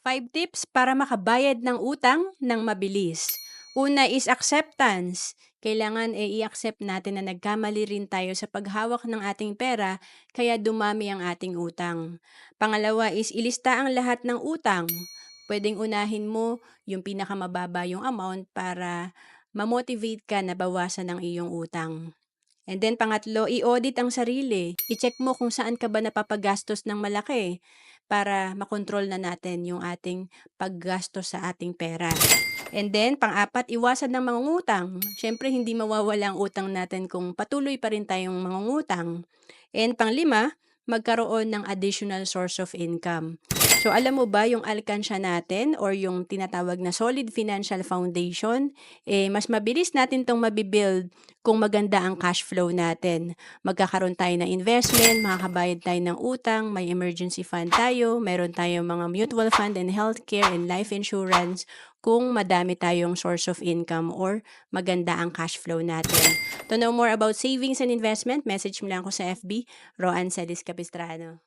5 tips para makabayad ng utang ng mabilis. Una is acceptance. Kailangan i-accept natin na nagkamali rin tayo sa paghawak ng ating pera kaya dumami ang ating utang. Pangalawa is ilista ang lahat ng utang. Pwedeng unahin mo yung pinakamababa yung amount para ma-motivate ka na bawasan ang iyong utang. And then pangatlo, i-audit ang sarili. I-check mo kung saan ka ba napapagastos ng malaki para makontrol na natin yung ating paggastos sa ating pera. And then, pang-apat, iwasan ng mangungutang. Siyempre, hindi mawawala ang utang natin kung patuloy pa rin tayong mangungutang. And pang-lima, magkaroon ng additional source of income. So, alam mo ba yung alkansya natin or yung tinatawag na solid financial foundation, mas mabilis natin tong mabibuild kung maganda ang cash flow natin. Magkakaroon tayo ng investment, makakabayad tayo ng utang, may emergency fund tayo, meron tayong mga mutual fund and healthcare and life insurance kung madami tayong source of income or maganda ang cash flow natin. To know more about savings and investment, message mo lang ako sa FB, Roan Celis Capistrano.